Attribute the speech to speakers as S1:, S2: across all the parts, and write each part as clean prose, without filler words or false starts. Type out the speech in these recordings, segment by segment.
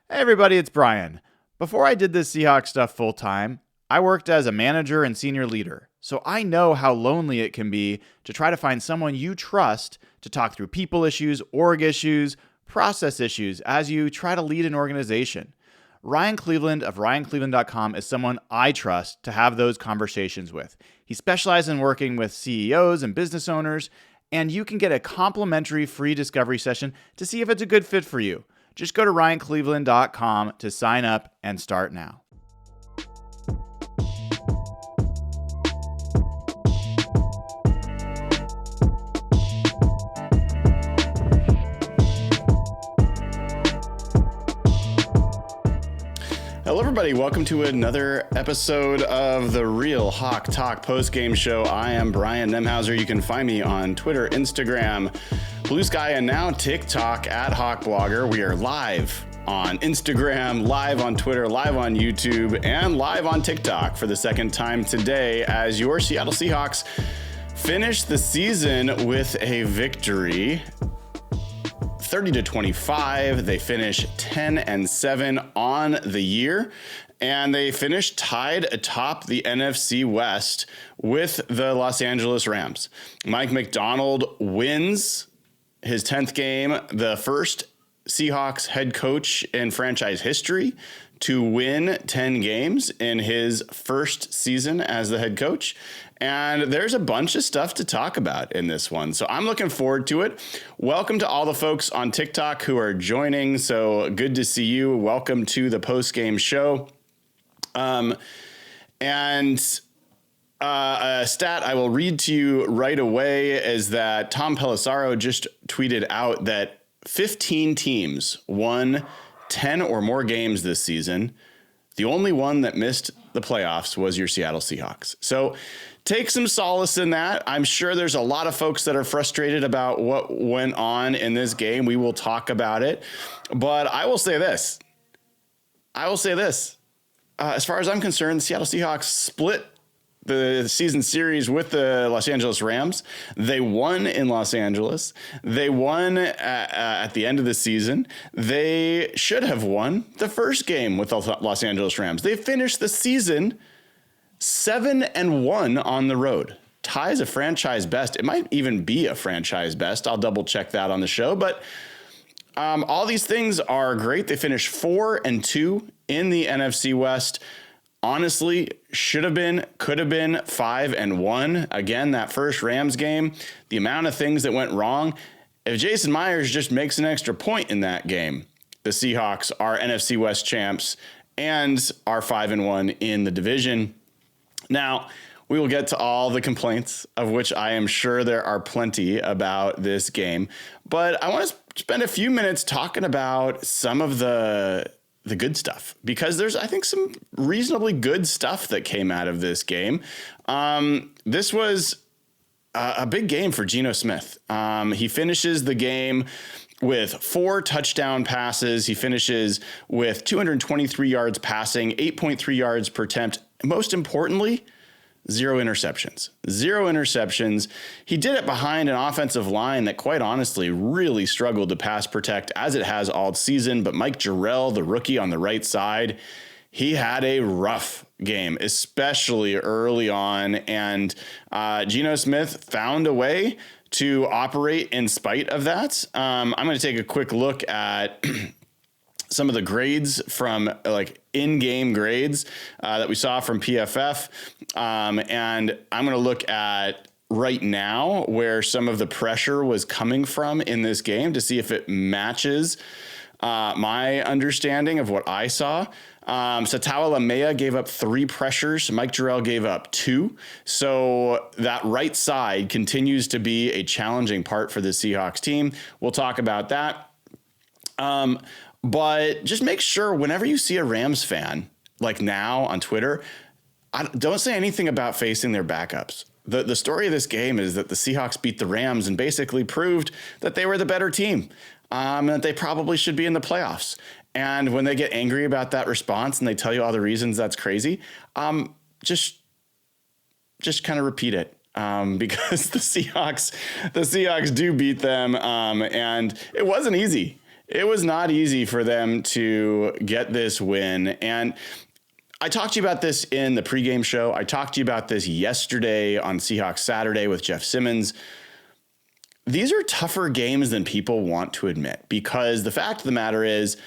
S1: Hey everybody, it's Brian. Before I did this Seahawks stuff full time, I worked as a manager and senior leader, so I know how lonely it can be to try to find someone you trust to talk through people issues, org issues, process issues as you try to lead an organization. Ryan Cleveland of RyanCleveland.com is someone I trust to have those conversations with. He specializes in working with CEOs and business owners, and you can get a complimentary free discovery session to see if it's a good fit for you. Just go to RyanCleveland.com to sign up and start now. Hello, everybody. Welcome to another episode of the Real Hawk Talk post-game show. I am Brian Nemhauser. You can find me on Twitter, Instagram, Blue Sky, and now TikTok at Hawk Blogger. We are live on Instagram, live on Twitter, live on YouTube, and live on TikTok for the second time today as your Seattle Seahawks finish the season with a victory. 30-25. They finish 10-7 on the year, and they finish tied atop the NFC West with the Los Angeles Rams. Mike Macdonald wins his 10th game, the first Seahawks head coach in franchise history to win 10 games in his first season as the head coach. And there's a bunch of stuff to talk about in this one, so I'm looking forward to it. Welcome to all the folks on TikTok who are joining. So good to see you. Welcome to the post-game show. A stat I will read to you right away is that Tom Pelissaro just tweeted out that 15 teams won 10 or more games this season. The only one that missed the playoffs was your Seattle Seahawks. So take some solace in that. I'm sure there's a lot of folks that are frustrated about what went on in this game. We will talk about it. But I will say this. As far as I'm concerned, the Seattle Seahawks split the season series with the Los Angeles Rams. They won in Los Angeles. They won at the end of the season. They should have won the first game with the Los Angeles Rams. They finished the season 7-1 on the road. Ties a franchise best. It might even be a franchise best. I'll double check that on the show. But all these things are great. They finished 4-2 in the NFC West. Honestly, should have been, could have been 5-1. Again, that first Rams game, the amount of things that went wrong. If Jason Myers just makes an extra point in that game, the Seahawks are NFC West champs and are 5-1 in the division. Now, we will get to all the complaints, of which I am sure there are plenty about this game. But I want to spend a few minutes talking about some of the good stuff, because there's, I think, some reasonably good stuff that came out of this game. This was a big game for Geno Smith. He finishes the game with 4 touchdown passes. He finishes with 223 yards passing, 8.3 yards per attempt. Most importantly, 0 interceptions. 0 interceptions. He did it behind an offensive line that, quite honestly, really struggled to pass protect, as it has all season. But Mike Jarrell, the rookie on the right side, he had a rough game, especially early on. And Geno Smith found a way to operate in spite of that. I'm going to take a quick look at some of the grades from in-game grades that we saw from PFF. And I'm going to look at right now where some of the pressure was coming from in this game to see if it matches my understanding of what I saw. Satawa Lamea gave up 3 pressures. Mike Jarrell gave up 2. So that right side continues to be a challenging part for the Seahawks team. We'll talk about that. But just make sure whenever you see a Rams fan, like now on Twitter, don't say anything about facing their backups. The story of this game is that the Seahawks beat the Rams and basically proved that they were the better team, and that they probably should be in the playoffs. And when they get angry about that response and they tell you all the reasons that's crazy, just kind of repeat it. Because the Seahawks do beat them, and it wasn't easy. It was not easy for them to get this win. And I talked to you about this in the pregame show. I talked to you about this yesterday on Seahawks Saturday with Jeff Simmons. These are tougher games than people want to admit, because the fact of the matter is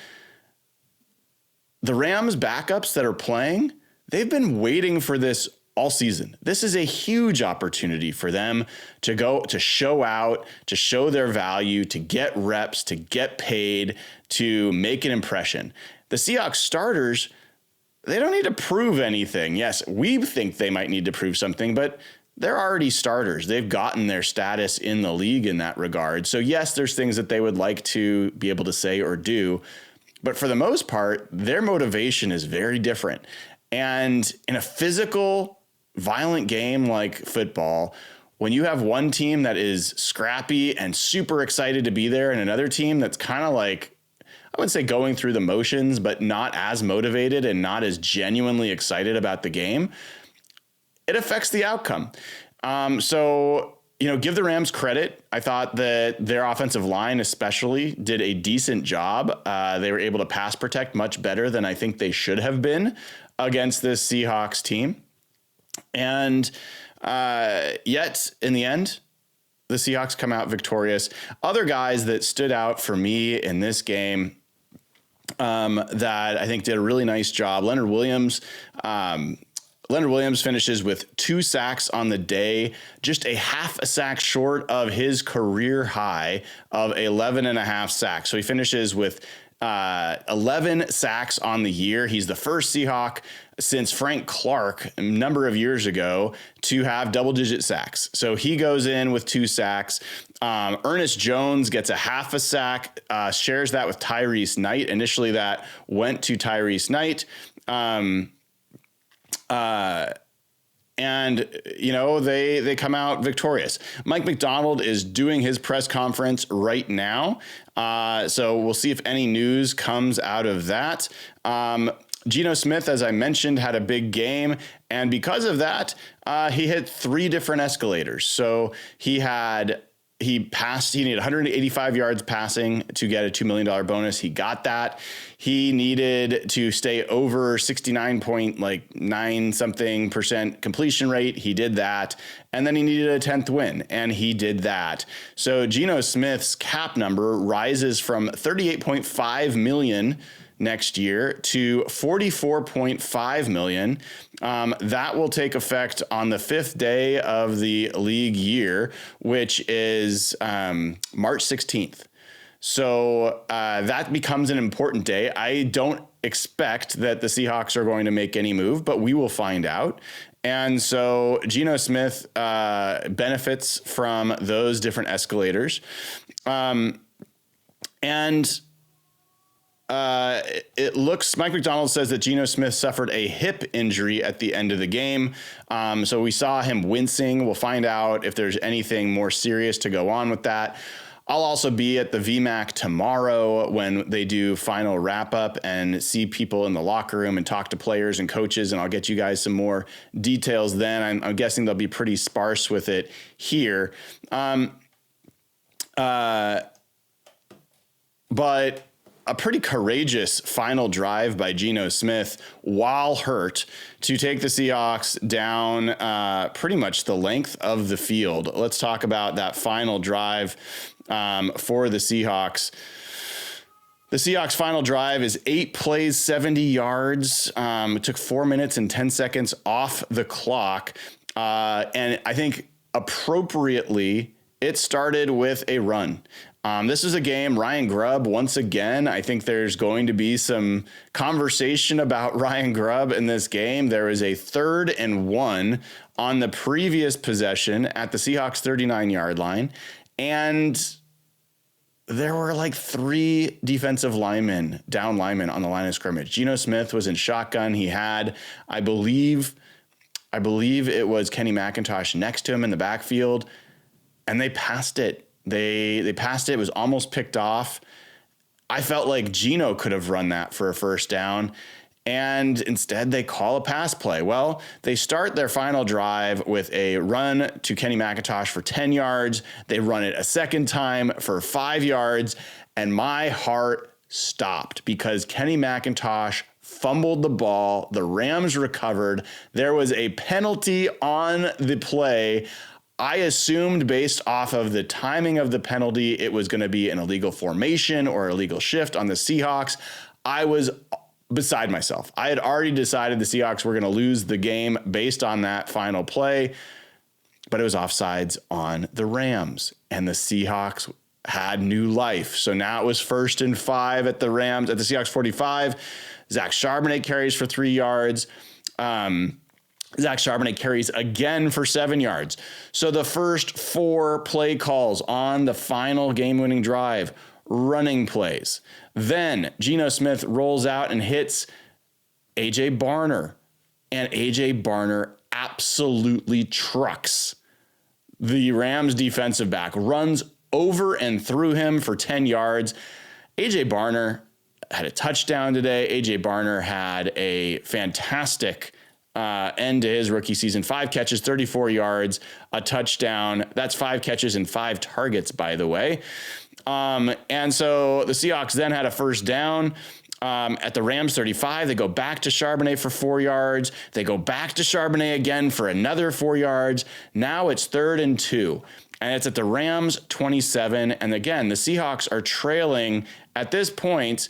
S1: the Rams backups that are playing, they've been waiting for this all season. This is a huge opportunity for them to go to show out, to show their value, to get reps, to get paid, to make an impression. The Seahawks starters, they don't need to prove anything. Yes, we think they might need to prove something, but they're already starters. They've gotten their status in the league in that regard. So yes, there's things that they would like to be able to say or do, but for the most part, their motivation is very different. And in a physical, violent game like football, when you have one team that is scrappy and super excited to be there and another team that's kind of like, I wouldn't say going through the motions, but not as motivated and not as genuinely excited about the game, it affects the outcome. So, give the Rams credit. I thought that their offensive line especially did a decent job. They were able to pass protect much better than I think they should have been against this Seahawks team. And yet, in the end, the Seahawks come out victorious. Other guys that stood out for me in this game that I think did a really nice job, Leonard Williams. Leonard Williams finishes with 2 sacks on the day, just a half a sack short of his career high of 11.5 sacks. So he finishes with 11 sacks on the year. He's the first Seahawk since Frank Clark a number of years ago to have double-digit sacks. So he goes in with 2 sacks. Ernest Jones gets a half a sack, shares that with Tyrese Knight. Initially, that went to Tyrese Knight. And, they come out victorious. Mike McDonald is doing his press conference right now. So we'll see if any news comes out of that. Geno Smith, as I mentioned, had a big game. And because of that, he hit 3 different escalators. So he needed 185 yards passing to get a $2 million bonus. He got that. He needed to stay over 69.9% completion rate. He did that. And then he needed a 10th win, and he did that. So Geno Smith's cap number rises from $38.5 million next year to $44.5 million. That will take effect on the 5th day of the league year, which is March 16th. So that becomes an important day. I don't expect that the Seahawks are going to make any move, but we will find out. And so Geno Smith benefits from those different escalators. It looks, Mike McDonald says that Geno Smith suffered a hip injury at the end of the game. So we saw him wincing. We'll find out if there's anything more serious to go on with that. I'll also be at the VMAC tomorrow when they do final wrap up and see people in the locker room and talk to players and coaches. And I'll get you guys some more details then. I'm guessing they'll be pretty sparse with it here. But a pretty courageous final drive by Geno Smith while hurt to take the Seahawks down pretty much the length of the field. Let's talk about that final drive for the Seahawks. The Seahawks' final drive is 8 plays, 70 yards. It took 4 minutes and 10 seconds off the clock. And I think appropriately, it started with a run. This is a game, Ryan Grubb, once again, I think there's going to be some conversation about Ryan Grubb in this game. There was a 3rd and 1 on the previous possession at the Seahawks 39-yard line. And there were like 3 defensive linemen, down linemen on the line of scrimmage. Geno Smith was in shotgun. He had, I believe it was Kenny McIntosh next to him in the backfield, and they passed it. They passed it. It was almost picked off. I felt like Geno could have run that for a first down, and instead they call a pass play. Well, they start their final drive with a run to Kenny McIntosh for 10 yards. They run it a second time for 5 yards, and my heart stopped because Kenny McIntosh fumbled the ball. The Rams recovered. There was a penalty on the play. I assumed based off of the timing of the penalty, it was going to be an illegal formation or illegal shift on the Seahawks. I was beside myself. I had already decided the Seahawks were going to lose the game based on that final play, but it was offsides on the Rams, and the Seahawks had new life. So now it was 1st and 5 at the Rams, at the Seahawks 45. Zach Charbonnet carries for 3 yards. Zach Charbonnet carries again for 7 yards. So the first 4 play calls on the final game-winning drive, running plays. Then Geno Smith rolls out and hits A.J. Barner, and A.J. Barner absolutely trucks the Rams defensive back, runs over and through him for 10 yards. A.J. Barner had a touchdown today. A.J. Barner had a fantastic end to his rookie season. 5 catches, 34 yards, a touchdown. That's 5 catches and 5 targets, by the way. And so the Seahawks then had a first down at the Rams 35. They go back to Charbonnet for 4 yards. They go back to Charbonnet again for another 4 yards. Now it's 3rd and 2. And it's at the Rams 27. And again, the Seahawks are trailing at this point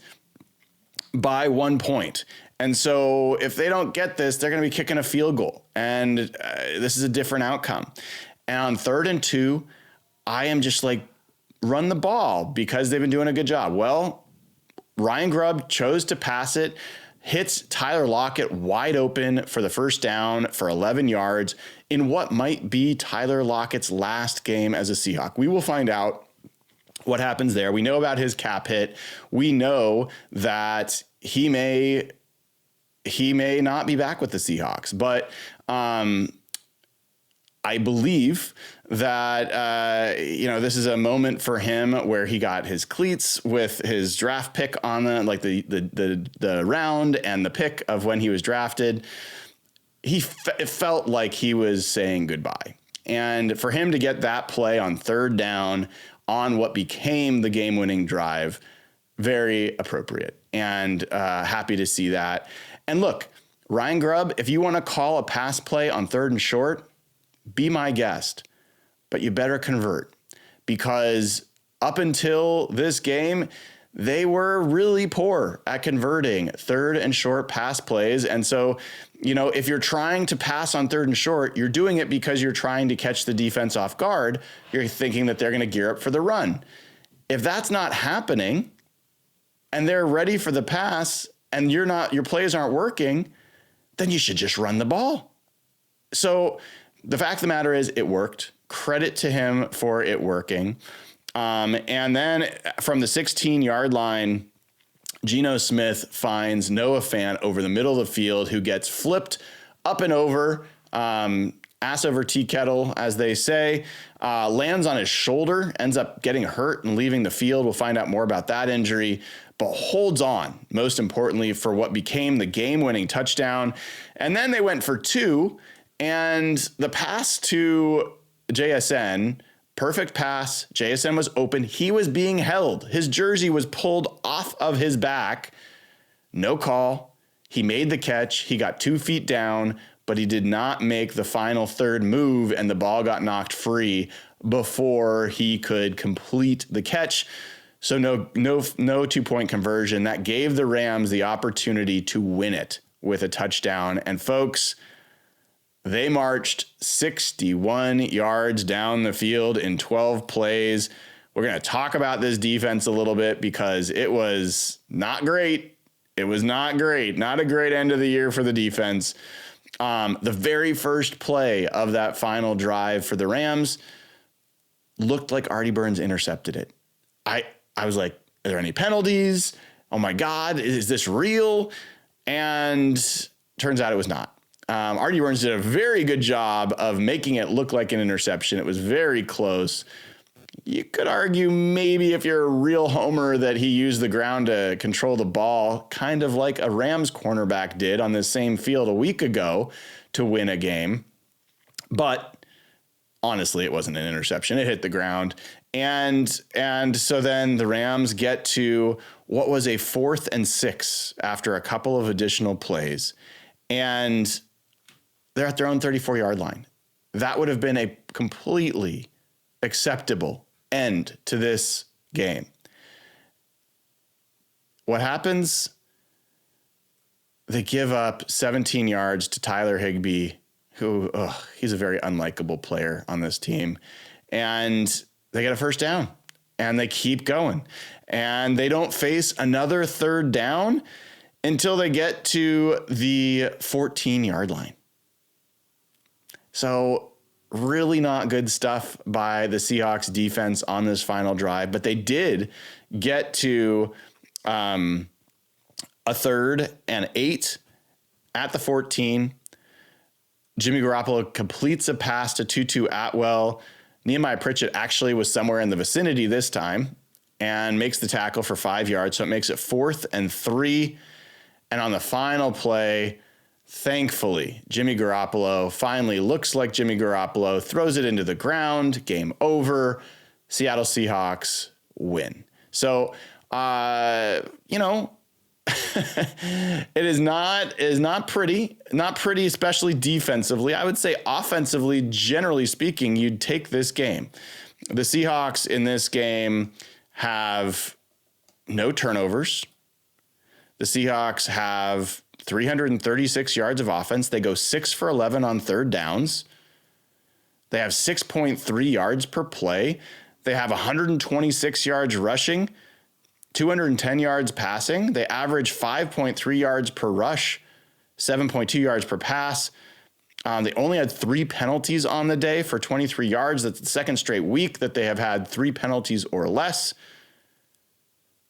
S1: by 1 point. And so if they don't get this, they're going to be kicking a field goal. And this is a different outcome. And on 3rd and 2, I am just like, run the ball because they've been doing a good job. Well, Ryan Grubb chose to pass it, hits Tyler Lockett wide open for the first down for 11 yards in what might be Tyler Lockett's last game as a Seahawk. We will find out what happens there. We know about his cap hit. We know that he may not be back with the Seahawks, but I believe that, this is a moment for him where he got his cleats with his draft pick on the round and the pick of when he was drafted. It felt like he was saying goodbye. And for him to get that play on 3rd down on what became the game-winning drive, very appropriate, and happy to see that. And look, Ryan Grubb, if you want to call a pass play on 3rd and short, be my guest, but you better convert, because up until this game, they were really poor at converting 3rd and short pass plays. And so, if you're trying to pass on 3rd and short, you're doing it because you're trying to catch the defense off guard. You're thinking that they're going to gear up for the run. If that's not happening and they're ready for the pass and your plays aren't working, then you should just run the ball. So the fact of the matter is it worked. Credit to him for it working. And then from the 16-yard line, Geno Smith finds Noah Fant over the middle of the field, who gets flipped up and over, ass over tea kettle, as they say, lands on his shoulder, ends up getting hurt and leaving the field. We'll find out more about that injury, but holds on, most importantly, for what became the game-winning touchdown. And then they went for 2, and the pass to JSN, perfect pass. JSN was open. He was being held. His jersey was pulled off of his back. No call. He made the catch. He got 2 feet down, but he did not make the final 3rd move, and the ball got knocked free before he could complete the catch. So no 2-point conversion. That gave the Rams the opportunity to win it with a touchdown. And folks, they marched 61 yards down the field in 12 plays. We're going to talk about this defense a little bit because it was not great. It was not great. Not a great end of the year for the defense. The very first play of that final drive for the Rams looked like Artie Burns intercepted it. I was like, are there any penalties? Oh my God, is this real? And turns out it was not. Artie Burns did a very good job of making it look like an interception. It was very close. You could argue maybe if you're a real homer that he used the ground to control the ball, kind of like a Rams cornerback did on this same field a week ago to win a game. But honestly, it wasn't an interception. It hit the ground. And so then the Rams get to what was a 4th and 6 after a couple of additional plays. And they're at their own 34-yard line. That would have been a completely acceptable end to this game. What happens? They give up 17 yards to Tyler Higbee, who he's a very unlikable player on this team. And they get a first down, and they keep going. And they don't face another third down until they get to the 14-yard line. So really not good stuff by the Seahawks defense on this final drive, but they did get to a 3rd and 8 at the 14. Jimmy Garoppolo completes a pass to Tutu Atwell. Nehemiah Pritchett actually was somewhere in the vicinity this time and makes the tackle for 5 yards. So it makes it 4th and 3. And on the final play, thankfully, Jimmy Garoppolo finally looks like Jimmy Garoppolo, throws it into the ground, game over. Seattle Seahawks win. So, it is not pretty, especially defensively. I would say offensively, generally speaking, you'd take this game. The Seahawks in this game have no turnovers. The Seahawks have 336 yards of offense. They go 6 for 11 on third downs. They have 6.3 yards per play. They have 126 yards rushing, 210 yards passing. They average 5.3 yards per rush, 7.2 yards per pass. They only had 3 penalties on the day for 23 yards. That's the second straight week that they have had 3 penalties or less.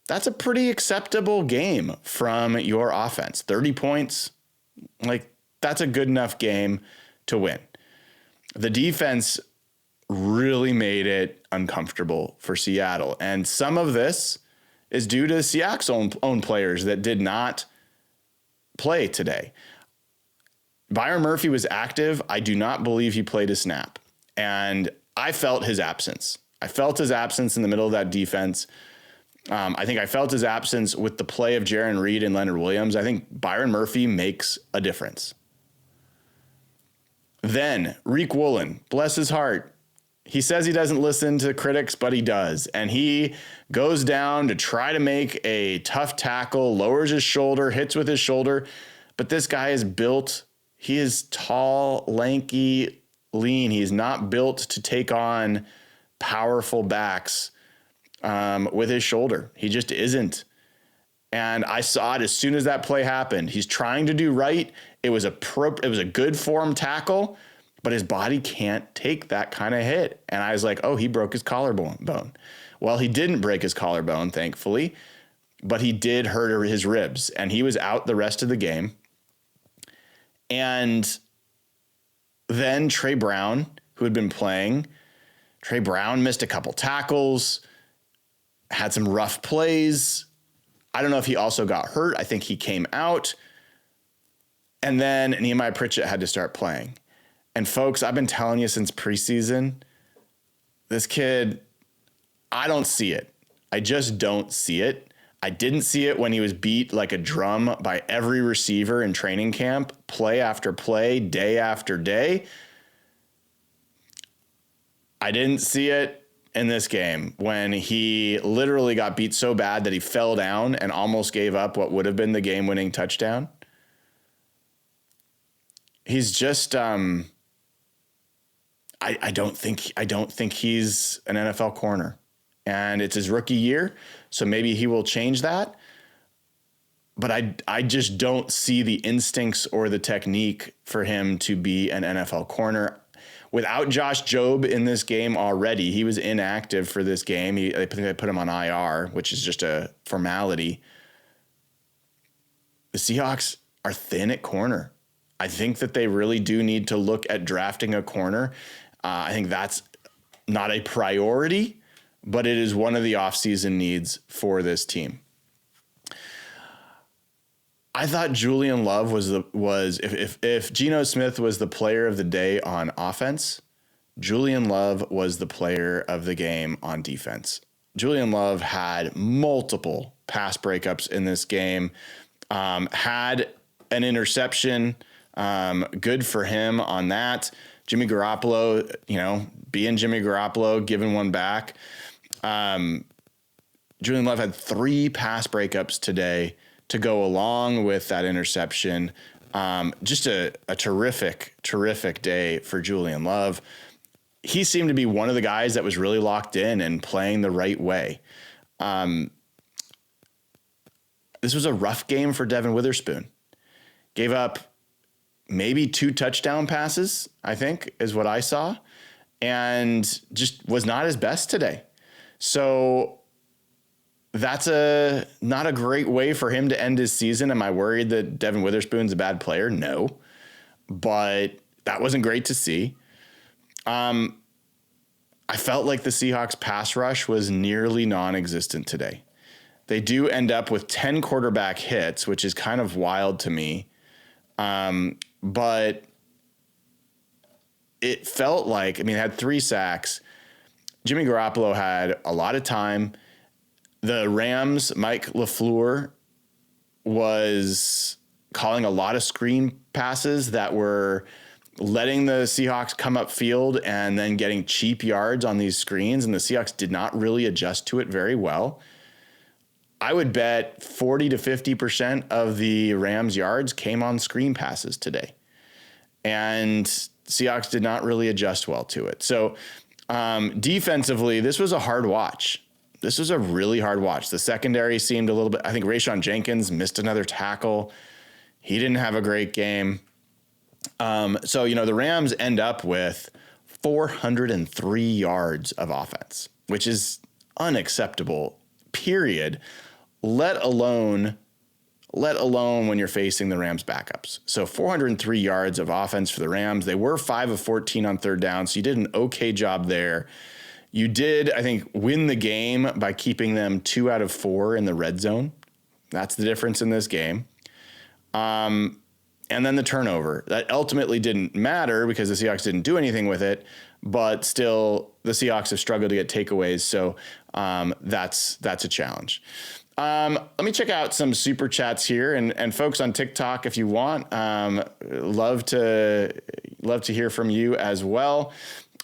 S1: That's a pretty acceptable game from your offense. 30 points, that's a good enough game to win. The defense really made it uncomfortable for Seattle. And some of this is due to Seahawks' own players that did not play today. Byron Murphy was active. I do not believe he played a snap. And I felt his absence. I felt his absence in the middle of that defense. I think I felt his absence with the play of Jaron Reed and Leonard Williams. I think Byron Murphy makes a difference. Then Reek Woolen, bless his heart. He says he doesn't listen to critics, but he does. And he goes down to try to make a tough tackle, lowers his shoulder, hits with his shoulder. But this guy is built. He is tall, lanky, lean. He's not built to take on powerful backs with his shoulder. He just isn't. And I saw it as soon as that play happened. He's trying to do right. It was a good form tackle, but his body can't take that kind of hit. And I was like, oh, he broke his collarbone. Well, he didn't break his collarbone, thankfully, but he did hurt his ribs, and he was out the rest of the game. And then Trey Brown, who had been playing, Trey Brown missed a couple tackles, had some rough plays. I don't know if he also got hurt. I think he came out. And then Nehemiah Pritchett had to start playing. And folks, I've been telling you since preseason, this kid, I don't see it. I just don't see it. I didn't see it when he was beat like a drum by every receiver in training camp, play after play, day after day. I didn't see it in this game when he literally got beat so bad that he fell down and almost gave up what would have been the game-winning touchdown. He's just I don't think he's an NFL corner. And it's his rookie year, so maybe he will change that. But I just don't see the instincts or the technique for him to be an NFL corner. Without Josh Jobe in this game already, he was inactive for this game. I think they put him on IR, which is just a formality. The Seahawks are thin at corner. I think that they really do need to look at drafting a corner. I think that's not a priority, but it is one of the offseason needs for this team. I thought Julian Love was if Geno Smith was the player of the day on offense, Julian Love was the player of the game on defense. Julian Love had multiple pass breakups in this game, had an interception. Good for him on that. Jimmy Garoppolo, being Jimmy Garoppolo, giving one back. Julian Love had 3 pass breakups today to go along with that interception. Just a terrific, terrific day for Julian Love. He seemed to be one of the guys that was really locked in and playing the right way. This was a rough game for Devin Witherspoon. Gave up maybe 2 touchdown passes, I think, is what I saw, and just was not his best today. So that's not a great way for him to end his season. Am I worried that Devin Witherspoon's a bad player? No, but that wasn't great to see. I felt like the Seahawks pass rush was nearly non-existent today. They do end up with 10 quarterback hits, which is kind of wild to me. But it felt like, it had 3 sacks. Jimmy Garoppolo had a lot of time. The Rams, Mike LaFleur, was calling a lot of screen passes that were letting the Seahawks come upfield and then getting cheap yards on these screens, and the Seahawks did not really adjust to it very well. I would bet 40 to 50% of the Rams' yards came on screen passes today, and Seahawks did not really adjust well to it. So defensively, this was a hard watch. This was a really hard watch. The secondary seemed a little bit, I think Rayshon Jenkins missed another tackle. He didn't have a great game. So the Rams end up with 403 yards of offense, which is unacceptable, period, let alone when you're facing the Rams backups. So 403 yards of offense for the Rams. They were 5 of 14 on third down, so you did an okay job there. You did, I think, win the game by keeping them 2 out of 4 in the red zone. That's the difference in this game. And then the turnover. That ultimately didn't matter because the Seahawks didn't do anything with it, but still the Seahawks have struggled to get takeaways, so that's a challenge. Let me check out some super chats here, and folks on TikTok, if you want, love to hear from you as well.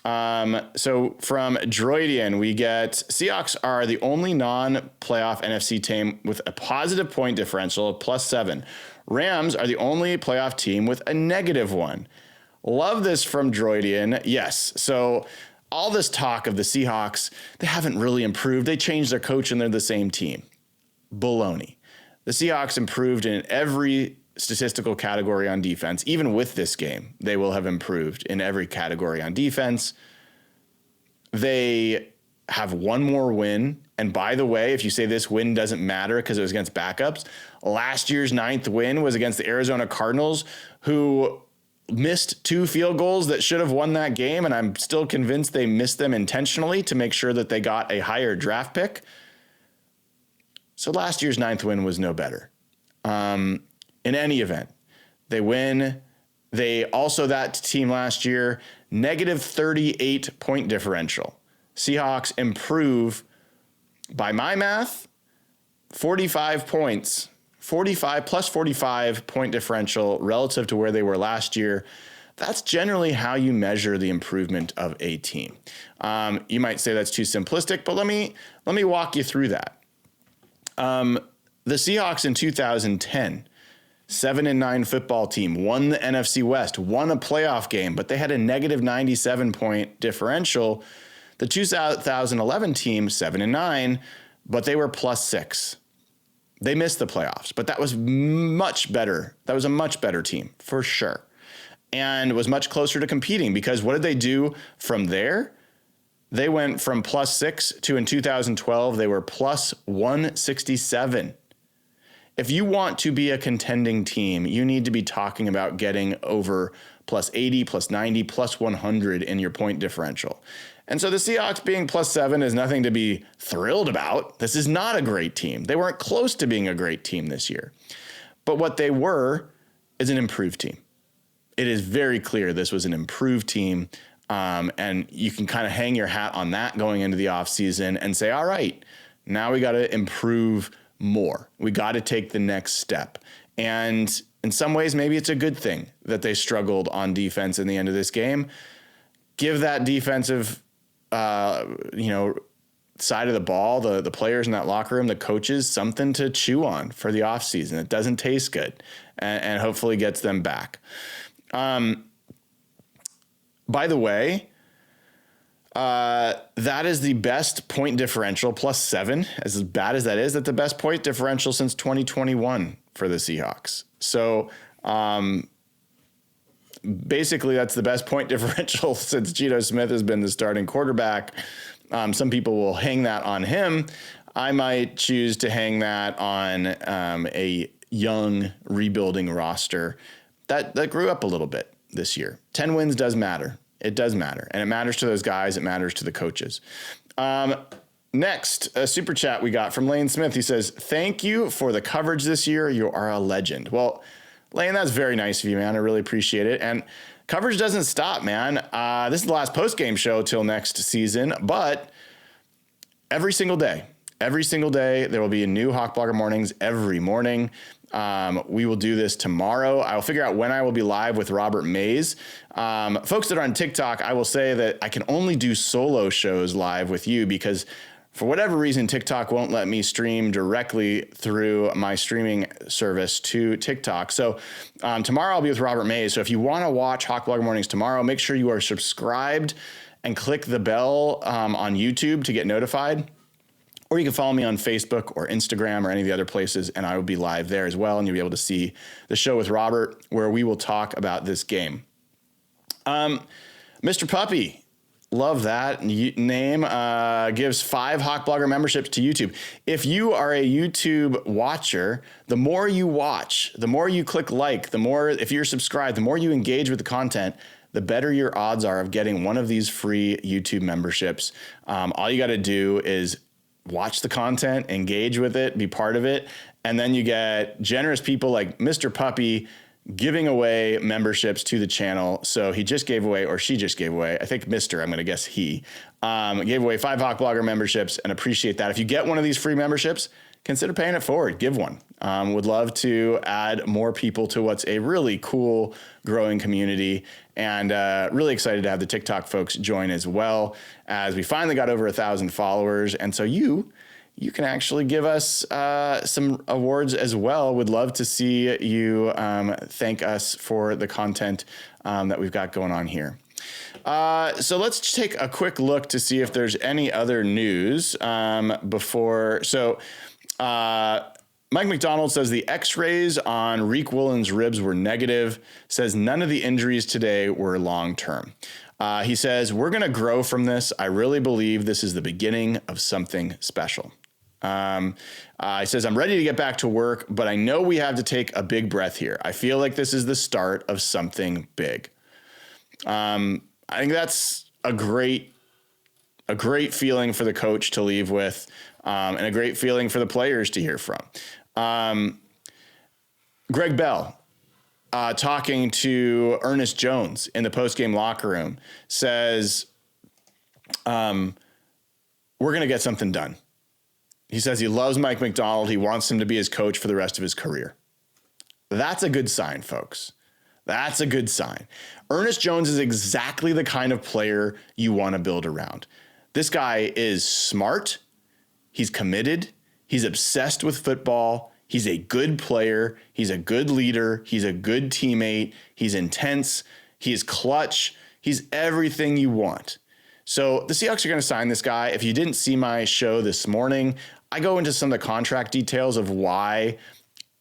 S1: So from Droidian, we get Seahawks are the only non-playoff NFC team with a positive point differential of +7. Rams are the only playoff team with a -1. Love this from Droidian. Yes. So all this talk of the Seahawks, they haven't really improved. They changed their coach and they're the same team. Baloney. The Seahawks improved in every statistical category on defense. Even with this game, they will have improved in every category on defense. They have one more win. And by the way, if you say this win doesn't matter because it was against backups, last year's 9th win was against the Arizona Cardinals, who missed 2 field goals that should have won that game. And I'm still convinced they missed them intentionally to make sure that they got a higher draft pick. So last year's 9th win was no better. In any event, they win. They also, that team last year, -38 point differential. Seahawks improve, by my math, 45 points, 45 plus 45 point differential relative to where they were last year. That's generally how you measure the improvement of a team. You might say that's too simplistic, but let me walk you through that. The Seahawks in 2010, 7-9 football team, won the NFC West, won a playoff game, but they had a -97 point differential. The 2011 team, 7-9, but they were +6. They missed the playoffs, but that was much better. That was a much better team for sure. And was much closer to competing because what did they do from there? They went from +6 to, in 2012, they were +167. If you want to be a contending team, you need to be talking about getting over +80, +90, +100 in your point differential. And so the Seahawks being +7 is nothing to be thrilled about. This is not a great team. They weren't close to being a great team this year. But what they were is an improved team. It is very clear this was an improved team. And you can kind of hang your hat on that going into the offseason and say, all right, now we got to improve more. We got to take the next step. And in some ways, maybe it's a good thing that they struggled on defense in the end of this game. Give that defensive, side of the ball, the players in that locker room, the coaches, something to chew on for the offseason. It doesn't taste good and hopefully gets them back. By the way, that is the best point differential, +7. As bad as that is, that's the best point differential since 2021 for the Seahawks. So basically, that's the best point differential since Geno Smith has been the starting quarterback. Some people will hang that on him. I might choose to hang that on a young rebuilding roster that grew up a little bit this year. 10 wins does matter. It does matter. And it matters to those guys. It matters to the coaches. Next, a super chat we got from Lane Smith. He says, thank you for the coverage this year. You are a legend. Well, Lane, that's very nice of you, man. I really appreciate it. And coverage doesn't stop, man. This is the last post-game show till next season, but every single day, there will be a new Hawk Blogger Mornings every morning. We will do this tomorrow. I will figure out when I will be live with Robert Mays. Folks that are on TikTok, I will say that I can only do solo shows live with you because for whatever reason, TikTok won't let me stream directly through my streaming service to TikTok. So tomorrow I'll be with Robert Mays. So if you want to watch Hawk Blogger Mornings tomorrow, make sure you are subscribed and click the bell on YouTube to get notified. Or you can follow me on Facebook or Instagram or any of the other places, and I will be live there as well. And you'll be able to see the show with Robert where we will talk about this game. Mr. Puppy, love that name, gives 5 Hawk Blogger memberships to YouTube. If you are a YouTube watcher, the more you watch, the more you click like, the more, if you're subscribed, the more you engage with the content, the better your odds are of getting one of these free YouTube memberships. All you got to do is watch the content, engage with it, be part of it, and then you get generous people like Mr. Puppy giving away memberships to the channel. So he just gave away, or she just gave away, I think Mr., I'm going to guess he, gave away 5 Hawk Blogger memberships, and appreciate that. If you get one of these free memberships, consider paying it forward. Give one. Would love to add more people to what's a really cool, growing community, and really excited to have the TikTok folks join as well, as we finally got over 1,000 followers. And so you can actually give us some awards as well. Would love to see you thank us for the content that we've got going on here. So let's take a quick look to see if there's any other news before. So Mike McDonald says the x-rays on Reek Woolen's ribs were negative, says none of the injuries today were long-term. He says, we're going to grow from this. I really believe this is the beginning of something special. He says, I'm ready to get back to work, but I know we have to take a big breath here. I feel like this is the start of something big. I think that's a great feeling for the coach to leave with, and a great feeling for the players to hear from. Greg Bell, talking to Ernest Jones in the postgame locker room, says, we're going to get something done. He says he loves Mike McDonald. He wants him to be his coach for the rest of his career. That's a good sign, folks. That's a good sign. Ernest Jones is exactly the kind of player you want to build around. This guy is smart. He's committed. He's obsessed with football. He's a good player. He's a good leader. He's a good teammate. He's intense. He's clutch. He's everything you want. So the Seahawks are going to sign this guy. If you didn't see my show this morning, I go into some of the contract details of why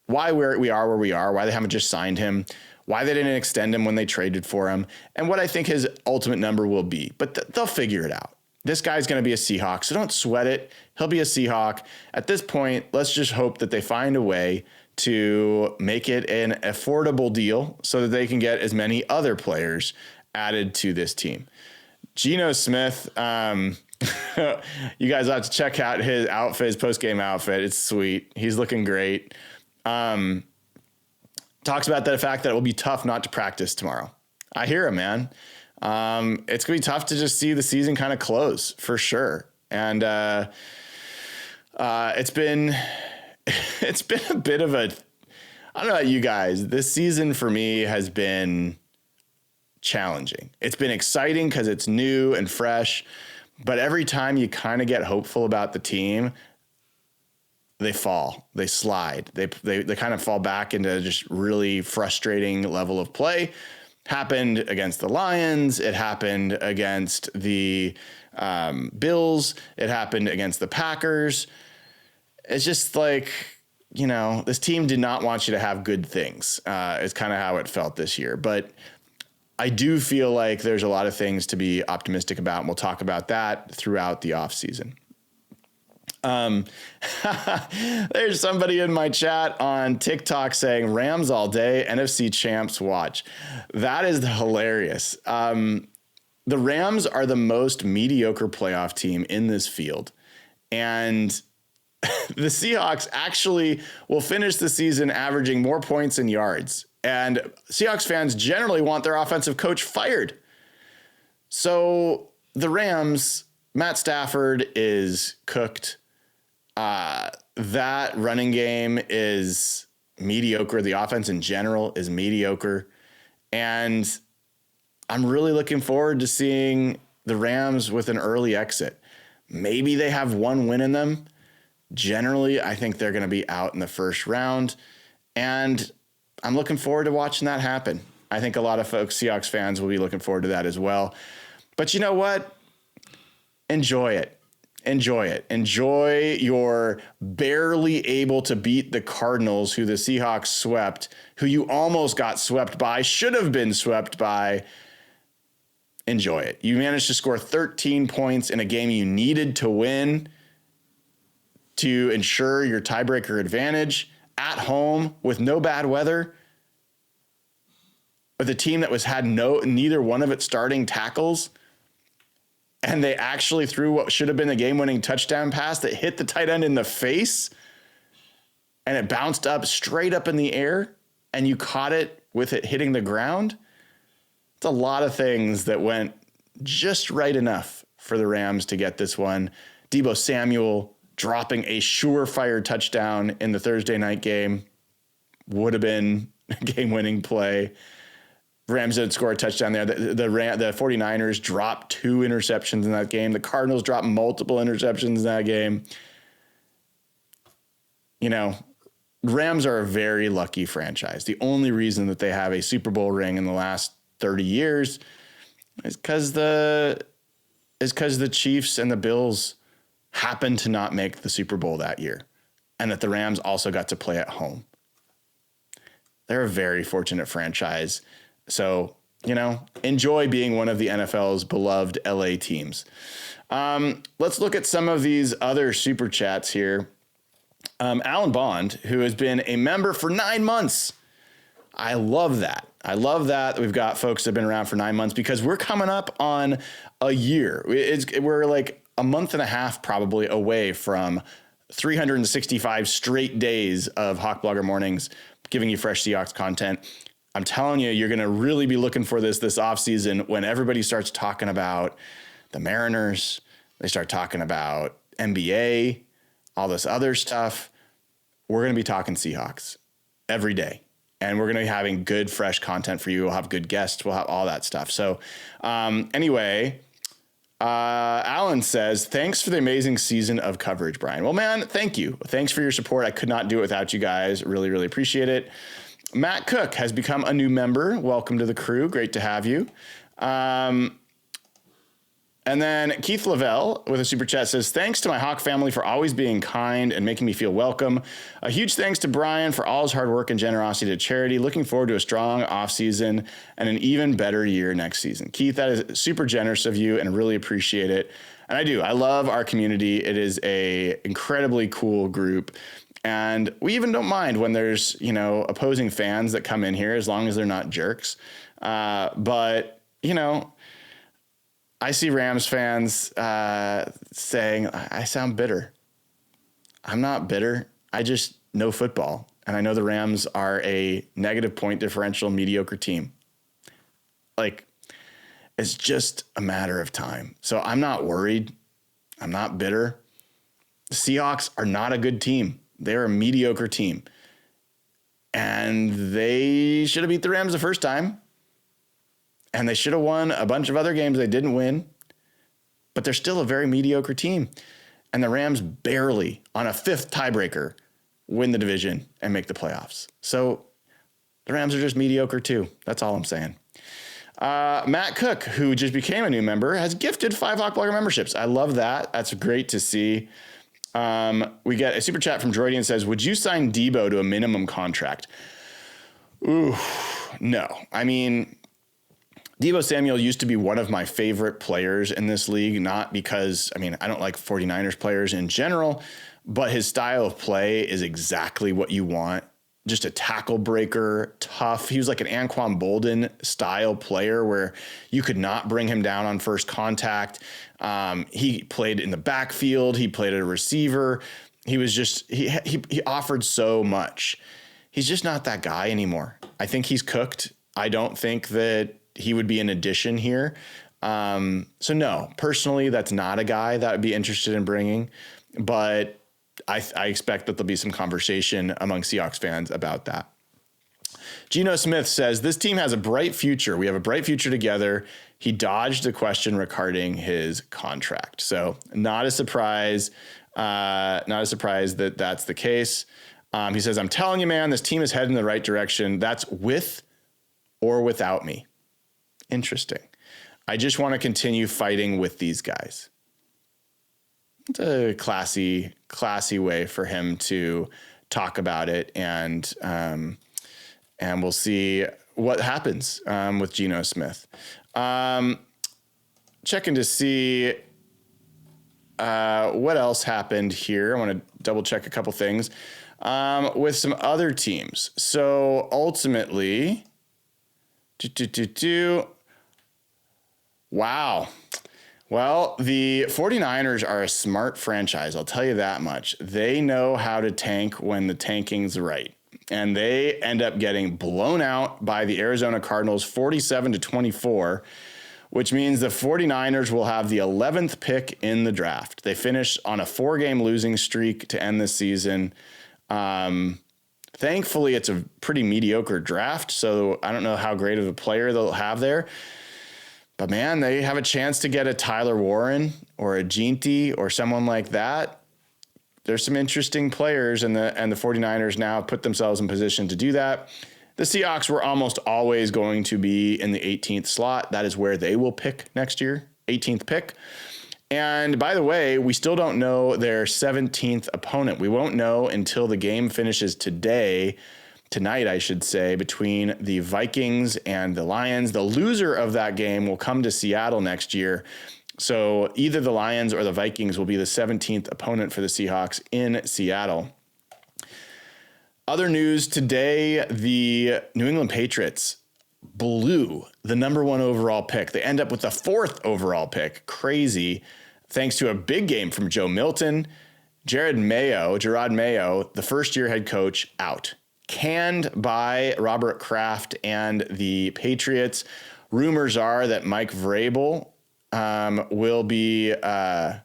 S1: we are where we are, why they haven't just signed him, why they didn't extend him when they traded for him, and what I think his ultimate number will be. But they'll figure it out. This guy's going to be a Seahawk, so don't sweat it. He'll be a Seahawk. At this point, let's just hope that they find a way to make it an affordable deal so that they can get as many other players added to this team. Geno Smith, you guys have to check out his outfit, his post-game outfit. It's sweet. He's looking great. Talks about the fact that it will be tough not to practice tomorrow. I hear him, man. It's going to be tough to just see the season kind of close for sure. And it's been a bit of a, I don't know about you guys, this season for me has been challenging. It's been exciting because it's new and fresh, but every time you kind of get hopeful about the team, they fall, they slide, they kind of fall back into just really frustrating level of play. Happened against the Lions. It happened against the Bills. It happened against the Packers. It's just like, this team did not want you to have good things. It's kind of how it felt this year. But I do feel like there's a lot of things to be optimistic about, and we'll talk about that throughout the offseason. There's somebody in my chat on TikTok saying Rams all day, NFC champs watch. That is hilarious. The Rams are the most mediocre playoff team in this field. And the Seahawks actually will finish the season averaging more points and yards. And Seahawks fans generally want their offensive coach fired. So the Rams, Matt Stafford is cooked. That running game is mediocre. The offense in general is mediocre. And I'm really looking forward to seeing the Rams with an early exit. Maybe they have one win in them. Generally, I think they're going to be out in the first round. And I'm looking forward to watching that happen. I think a lot of folks, Seahawks fans, will be looking forward to that as well. But you know what? Enjoy it. Enjoy it. Enjoy your barely able to beat the Cardinals, who the Seahawks swept, who you almost got swept by, should have been swept by. Enjoy it. You managed to score 13 points in a game you needed to win to ensure your tiebreaker advantage at home with no bad weather, with a team that had neither one of its starting tackles. And they actually threw what should have been a game-winning touchdown pass that hit the tight end in the face, and it bounced up straight up in the air, and you caught it with it hitting the ground. It's a lot of things that went just right enough for the Rams to get this one. Deebo Samuel dropping a surefire touchdown in the Thursday night game would have been a game-winning play. Rams did score a touchdown there. The 49ers dropped 2 interceptions in that game. The Cardinals dropped multiple interceptions in that game. Rams are a very lucky franchise. The only reason that they have a Super Bowl ring in the last 30 years is because the Chiefs and the Bills happened to not make the Super Bowl that year, and that the Rams also got to play at home. They're a very fortunate franchise. So, enjoy being one of the NFL's beloved LA teams. Let's look at some of these other super chats here. Alan Bond, who has been a member for 9 months. I love that. We've got folks that have been around for 9 months, because we're coming up on a year. We're like a month and a half probably away from 365 straight days of Hawk Blogger Mornings, giving you fresh Seahawks content. I'm telling you, you're going to really be looking for this offseason when everybody starts talking about the Mariners. They start talking about NBA, all this other stuff. We're going to be talking Seahawks every day. And we're going to be having good, fresh content for you. We'll have good guests. We'll have all that stuff. So anyway, Alan says, thanks for the amazing season of coverage, Brian. Well, man, thank you. Thanks for your support. I could not do it without you guys. Really, really appreciate it. Matt Cook has become a new member. Welcome to the crew. Great to have you. And then Keith Lavelle with a super chat says, thanks to my Hawk family for always being kind and making me feel welcome. A huge thanks to Brian for all his hard work and generosity to charity. Looking forward to a strong offseason and an even better year next season. Keith, that is super generous of you, and I really appreciate it. And I do. I love our community. It is a incredibly cool group. And we even don't mind when there's, opposing fans that come in here, as long as they're not jerks. But I see Rams fans saying, I sound bitter. I'm not bitter. I just know football. And I know the Rams are a negative point differential, mediocre team. Like, It's just a matter of time. So I'm not worried. I'm not bitter. The Seahawks are not a good team. They're a mediocre team. And they should have beat the Rams the first time. And they should have won a bunch of other games they didn't win. But they're still a very mediocre team. And the Rams barely, on a fifth tiebreaker, win the division and make the playoffs. So the Rams are just mediocre too. That's all I'm saying. Matt Cook, who just became a new member, has gifted 5 Hawkblogger memberships. I love that. That's great to see. We get a super chat from Droidian says, would you sign Debo to a minimum contract? Ooh, no. I mean, Debo Samuel used to be one of my favorite players in this league, not because, I don't like 49ers players in general, but his style of play is exactly what you want. Just a tackle breaker, tough. He was like an Anquan Bolden style player where you could not bring him down on first contact. He played in the backfield. He played as a receiver. He was just, he offered so much. He's just not that guy anymore. I think he's cooked. I don't think that he would be an addition here. So no, personally, that's not a guy that I'd be interested in bringing, but I expect that there'll be some conversation among Seahawks fans about that. Geno Smith says, this team has a bright future. We have a bright future together. He dodged a question regarding his contract. So not a surprise. That that's the case. He says, I'm telling you, man, this team is heading in the right direction. That's with or without me. Interesting. I just want to continue fighting with these guys. It's a classy way for him to talk about it, and we'll see what happens with Geno Smith. Checking to see what else happened here. I want to double check a couple things with some other teams. So ultimately, wow. Well, the 49ers are a smart franchise. I'll tell you that much. They know how to tank when the tanking's right. And they end up getting blown out by the Arizona Cardinals 47-24, which means the 49ers will have the 11th pick in the draft. They finished on a 4-game losing streak to end the season. Thankfully, it's a pretty mediocre draft, so I don't know how great of a player they'll have there. But, man, they have a chance to get a Tyler Warren or a Ginty or someone like that. There's some interesting players, and the 49ers now put themselves in position to do that. The Seahawks were almost always going to be in the 18th slot. That is where they will pick next year, 18th pick. And, by the way, we still don't know their 17th opponent. We won't know until the game finishes tonight, I should say, between the Vikings and the Lions. The loser of that game will come to Seattle next year. So either the Lions or the Vikings will be the 17th opponent for the Seahawks in Seattle. Other news today, the New England Patriots blew the number 1 overall pick. They end up with the 4th overall pick. Crazy. Thanks to a big game from Joe Milton. Gerard Mayo, the first-year head coach, out. Canned by Robert Kraft and the Patriots. Rumors are that Mike Vrabel will be the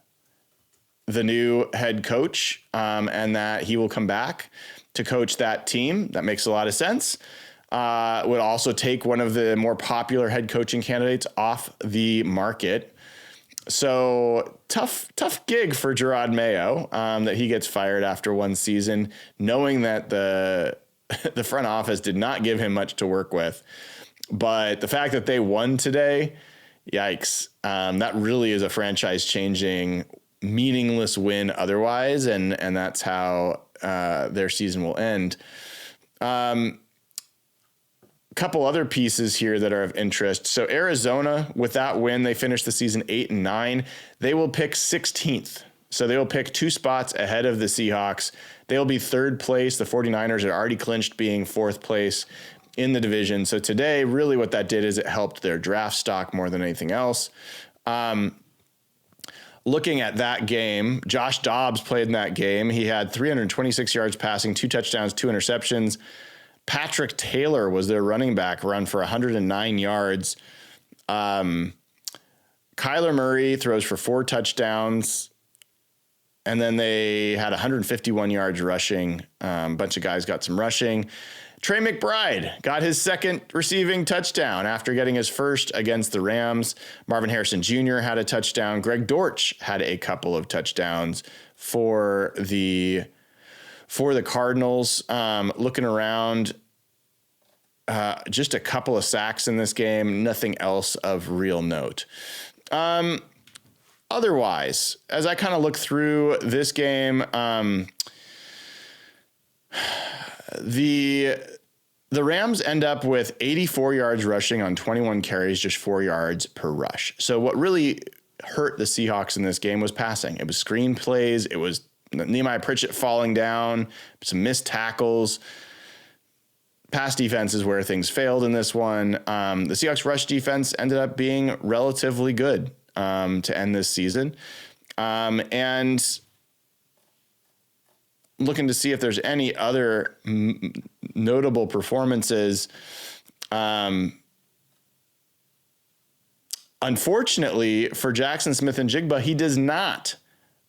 S1: new head coach and that he will come back to coach that team. That makes a lot of sense. Would also take one of the more popular head coaching candidates off the market. So tough gig for Gerard Mayo that he gets fired after one season, knowing that the front office did not give him much to work with. But the fact that they won today, yikes. That really is a franchise-changing, meaningless win otherwise, and that's how their season will end. Couple other pieces here that are of interest. So Arizona, with that win, they finished the season 8-9. They will pick 16th. So they will pick 2 spots ahead of the Seahawks. They'll be 3rd place. The 49ers are already clinched being 4th place in the division. So today, really what that did is it helped their draft stock more than anything else. Looking at that game, Josh Dobbs played in that game. He had 326 yards passing, 2 touchdowns, 2 interceptions. Patrick Taylor was their running back, run for 109 yards. Kyler Murray throws for 4 touchdowns. And then they had 151 yards rushing. A bunch of guys got some rushing. Trey McBride got his second receiving touchdown after getting his first against the Rams. Marvin Harrison Jr. had a touchdown. Greg Dortch had a couple of touchdowns for the Cardinals. Looking around, just a couple of sacks in this game. Nothing else of real note. Otherwise, as I kind of look through this game, the Rams end up with 84 yards rushing on 21 carries, just 4 yards per rush. So what really hurt the Seahawks in this game was passing. It was screen plays. It was Nehemiah Pritchett falling down, some missed tackles. Pass defense is where things failed in this one. The Seahawks rush defense ended up being relatively good to end this season. And looking to see if there's any other notable performances. Unfortunately for Jackson Smith-Njigba, he does not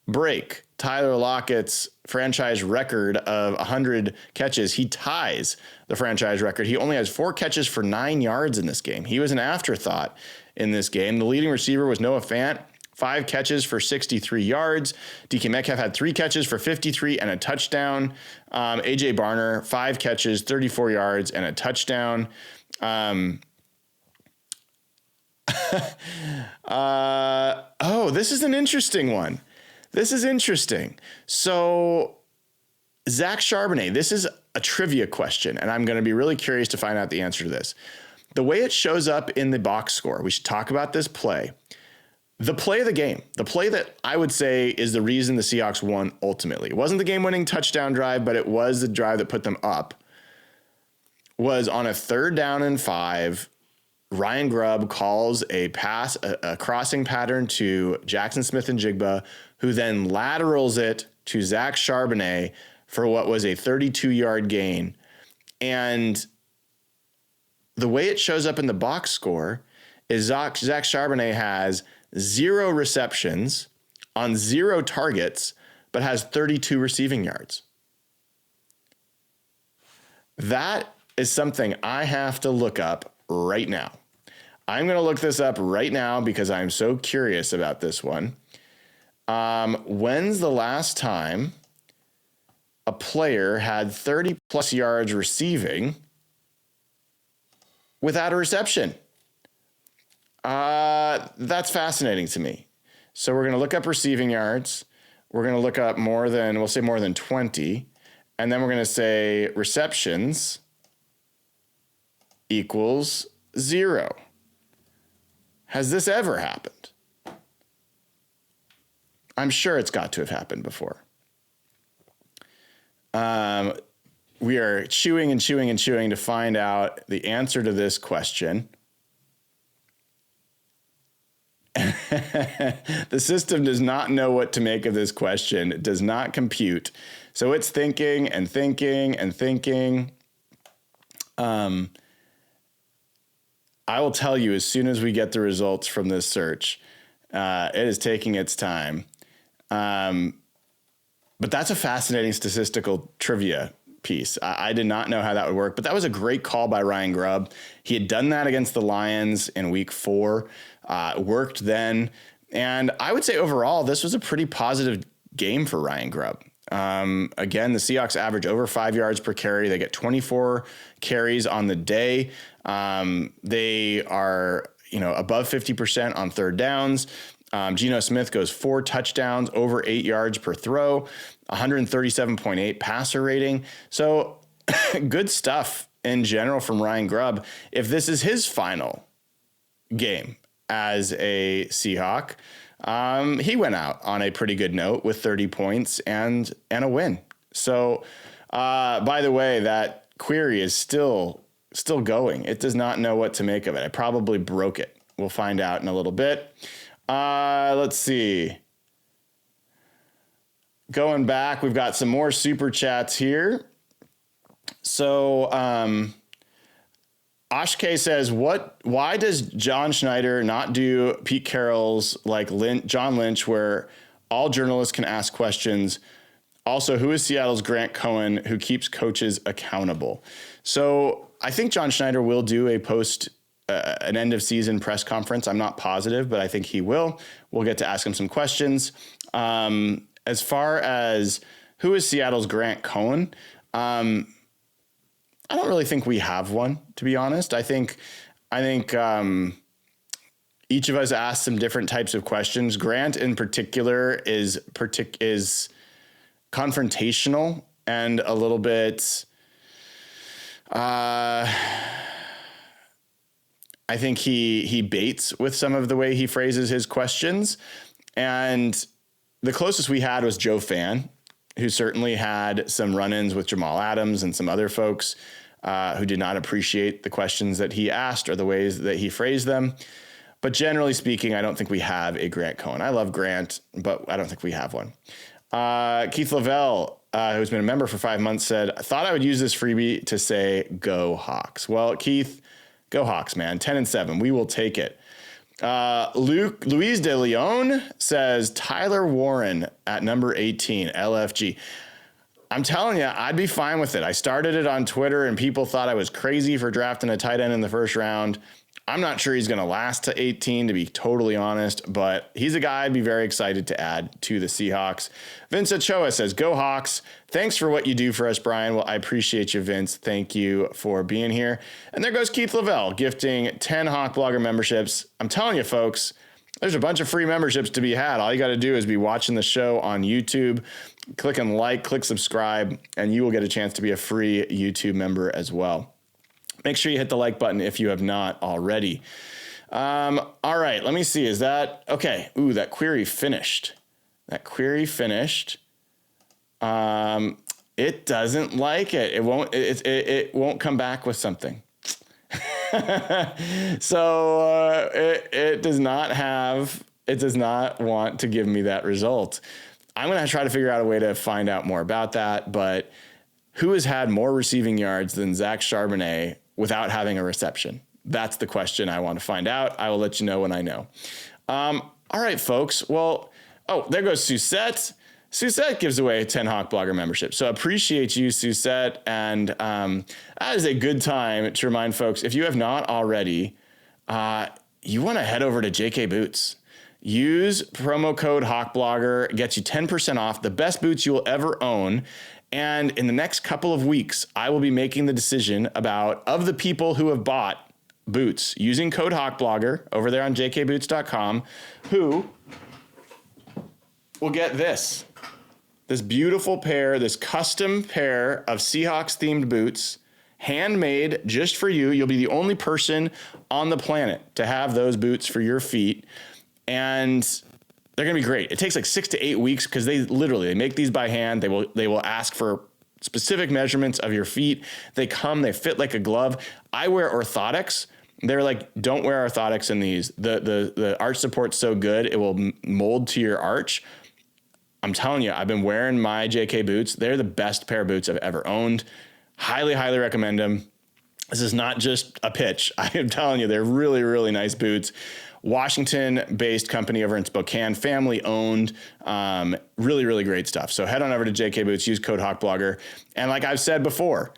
S1: break Tyler Lockett's franchise record of 100 catches. He ties the franchise record. He only has 4 catches for 9 yards in this game. He was an afterthought in this game. The leading receiver was Noah Fant, 5 catches for 63 yards. DK Metcalf had 3 catches for 53 and a touchdown. AJ Barner, 5 catches, 34 yards and a touchdown. This is an interesting one. This is interesting. So Zach Charbonnet, this is a trivia question, and I'm going to be really curious to find out the answer to this. The way it shows up in the box score, we should talk about this play. The play of the game, the play that I would say is the reason the Seahawks won ultimately. It wasn't the game-winning touchdown drive, but it was the drive that put them up. Was on a 3rd down and 5. Ryan Grubb calls a pass, a crossing pattern to Jackson Smith-Njigba, who then laterals it to Zach Charbonnet for what was a 32-yard gain. And the way it shows up in the box score is Zach Charbonnet has 0 receptions on 0 targets, but has 32 receiving yards. That is something I have to look up right now. I'm going to look this up right now because I'm so curious about this one. When's the last time a player had 30 plus yards receiving without a reception? That's fascinating to me. So we're going to look up receiving yards. We're going to look up we'll say more than 20. And then we're going to say receptions equals 0. Has this ever happened? I'm sure it's got to have happened before. We are chewing and chewing and chewing to find out the answer to this question. The system does not know what to make of this question. It does not compute. So it's thinking and thinking and thinking. I will tell you as soon as we get the results from this search. It is taking its time. But that's a fascinating statistical trivia piece. I did not know how that would work, but that was a great call by Ryan Grubb. He had done that against the Lions in week 4, worked then. And I would say overall, this was a pretty positive game for Ryan Grubb. Again, the Seahawks average over 5 yards per carry. They get 24 carries on the day. They are, above 50% on 3rd downs. Geno Smith goes 4 touchdowns, over 8 yards per throw, 137.8 passer rating. So good stuff in general from Ryan Grubb. If this is his final game as a Seahawk, he went out on a pretty good note with 30 points and a win. So, by the way, that query is still going. It does not know what to make of it. I probably broke it. We'll find out in a little bit. Let's see. Going back, we've got some more super chats here. So, Ashke says, why does John Schneider not do Pete Carroll's like John Lynch, where all journalists can ask questions? Also, who is Seattle's Grant Cohen, who keeps coaches accountable? So I think John Schneider will do an end of season press conference. I'm not positive, but I think he will. We'll get to ask him some questions. As far as who is Seattle's Grant Cohen, I don't really think we have one, to be honest. I think each of us asked some different types of questions. Grant in particular is confrontational and a little bit, I think he baits with some of the way he phrases his questions. And the closest we had was Joe Fan, who certainly had some run-ins with Jamal Adams and some other folks who did not appreciate the questions that he asked or the ways that he phrased them. But generally speaking, I don't think we have a Grant Cohen. I love Grant, but I don't think we have one. Keith Lavelle, who's been a member for 5 months, said, I thought I would use this freebie to say go Hawks. Well, Keith, go Hawks, man. 10-7. We will take it. Luis de Leon says Tyler Warren at number 18, LFG. I'm telling you, I'd be fine with it. I started it on Twitter and people thought I was crazy for drafting a tight end in the first round. I'm not sure he's going to last to 18, to be totally honest, but he's a guy I'd be very excited to add to the Seahawks. Vince Ochoa says, go Hawks. Thanks for what you do for us, Brian. Well, I appreciate you, Vince. Thank you for being here. And there goes Keith Lavelle, gifting 10 Hawk Blogger memberships. I'm telling you, folks, there's a bunch of free memberships to be had. All you got to do is be watching the show on YouTube, click on like, click subscribe, and you will get a chance to be a free YouTube member as well. Make sure you hit the like button if you have not already. All right, let me see. Is that okay? Ooh, that query finished. It doesn't like it. It won't come back with something. So it does not want to give me that result. I'm going to try to figure out a way to find out more about that. But who has had more receiving yards than Zach Charbonnet without having a reception? That's the question I want to find out. I will let you know when I know. All right, folks. Well, there goes Susette. Susette gives away 10 Hawk Blogger memberships. So appreciate you, Susette. And that is a good time to remind folks, if you have not already, you want to head over to JK Boots. Use promo code HawkBlogger. It gets you 10% off, the best boots you will ever own. And in the next couple of weeks, I will be making the decision of the people who have bought boots using code HawkBlogger over there on jkboots.com, who will get this beautiful pair, this custom pair of Seahawks themed boots, handmade just for you. You'll be the only person on the planet to have those boots for your feet. And they're going to be great. It takes like 6 to 8 weeks because they make these by hand. They will ask for specific measurements of your feet. They fit like a glove. I wear orthotics. They're like, don't wear orthotics in these. The arch support's so good, it will mold to your arch. I'm telling you, I've been wearing my JK boots. They're the best pair of boots I've ever owned. Highly, highly recommend them. This is not just a pitch. I am telling you, they're really, really nice boots. Washington-based company over in Spokane, family-owned, really, really great stuff. So head on over to JK Boots, use code HawkBlogger. And like I've said before,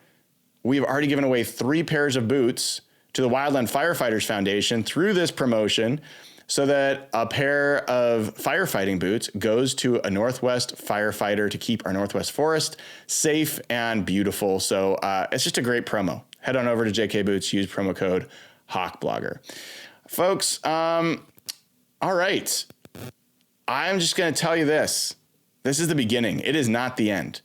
S1: we've already given away 3 pairs of boots to the Wildland Firefighters Foundation through this promotion, so that a pair of firefighting boots goes to a Northwest firefighter to keep our Northwest forest safe and beautiful. So it's just a great promo. Head on over to JK Boots, use promo code HawkBlogger. Folks, all right. I'm just going to tell you this. This is the beginning. It is not the end.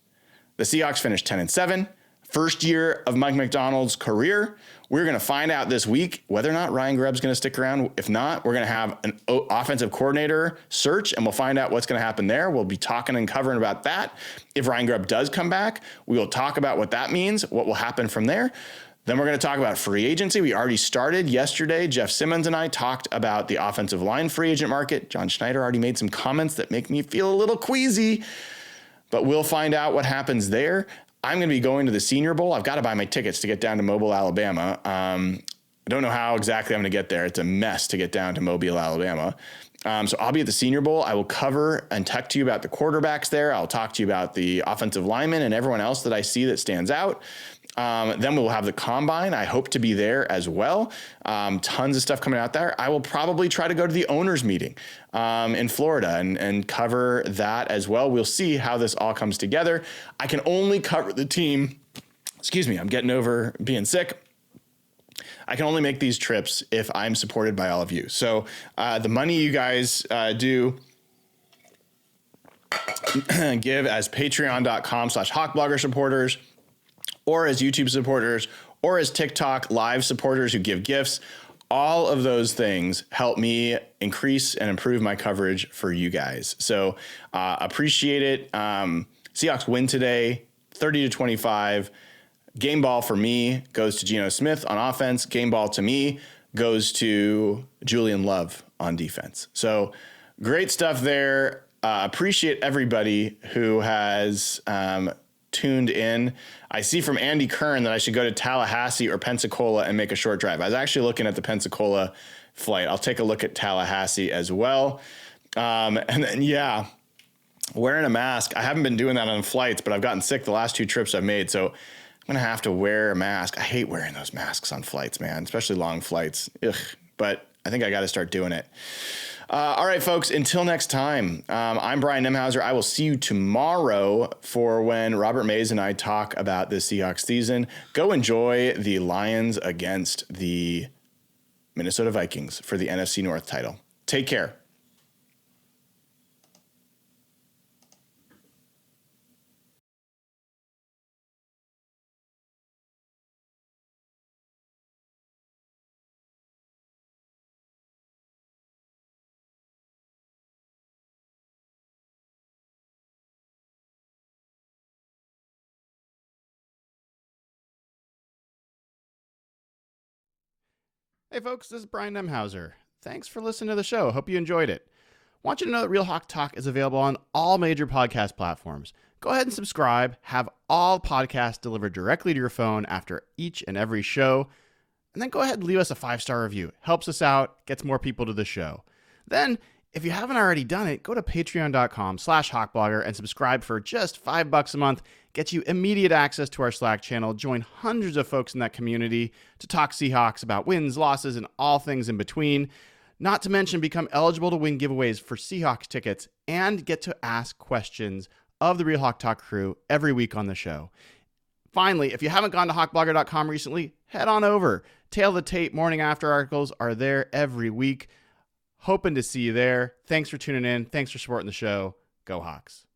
S1: The Seahawks finished 10-7. First year of Mike Macdonald's career. We're going to find out this week whether or not Ryan Grubb's going to stick around. If not, we're going to have an offensive coordinator search, and we'll find out what's going to happen there. We'll be talking and covering about that. If Ryan Grubb does come back, we will talk about what that means, what will happen from there. Then we're going to talk about free agency. We already started yesterday. Jeff Simmons and I talked about the offensive line free agent market. John Schneider already made some comments that make me feel a little queasy, but we'll find out what happens there. I'm going to be going to the Senior Bowl. I've got to buy my tickets to get down to Mobile, Alabama. I don't know how exactly I'm going to get there. It's a mess to get down to Mobile, Alabama. So I'll be at the Senior Bowl. I will cover and talk to you about the quarterbacks there. I'll talk to you about the offensive linemen and everyone else that I see that stands out. Then we'll have the combine. I hope to be there as well. Tons of stuff coming out there. I will probably try to go to the owners meeting in Florida and cover that as well. We'll see how this all comes together. I can only cover the team. Excuse me, I'm getting over being sick. I can only make these trips if I'm supported by all of you. So the money you guys do give as patreon.com/hawkblogger supporters, or as YouTube supporters, or as TikTok live supporters who give gifts. All of those things help me increase and improve my coverage for you guys. So appreciate it. Seahawks win today, 30-25. Game ball for me goes to Geno Smith on offense. Game ball to me goes to Julian Love on defense. So great stuff there. Appreciate everybody who has tuned in. I see from Andy Kern that I should go to Tallahassee or Pensacola and make a short drive. I was actually looking at the Pensacola flight. I'll take a look at Tallahassee as well. And then, yeah, wearing a mask. I haven't been doing that on flights, but I've gotten sick the last 2 trips I've made. So I'm going to have to wear a mask. I hate wearing those masks on flights, man, especially long flights. Ugh, but I think I got to start doing it. All right, folks, until next time, I'm Brian Nemhauser. I will see you tomorrow for when Robert Mays and I talk about the Seahawks season. Go enjoy the Lions against the Minnesota Vikings for the NFC North title. Take care. Hey folks, this is Brian Nemhauser. Thanks for listening to the show. Hope you enjoyed it. Want you to know that Real Hawk Talk is available on all major podcast platforms. Go ahead and subscribe. Have all podcasts delivered directly to your phone after each and every show. And then go ahead and leave us a 5-star review. Helps us out, gets more people to the show. Then, if you haven't already done it, go to patreon.com/hawkblogger and subscribe for just $5 a month. Gets you immediate access to our Slack channel. Join hundreds of folks in that community to talk Seahawks about wins, losses, and all things in between. Not to mention, become eligible to win giveaways for Seahawks tickets and get to ask questions of the Real Hawk Talk crew every week on the show. Finally, if you haven't gone to hawkblogger.com recently, head on over. Tail the Tape morning after articles are there every week. Hoping to see you there. Thanks for tuning in. Thanks for supporting the show. Go Hawks.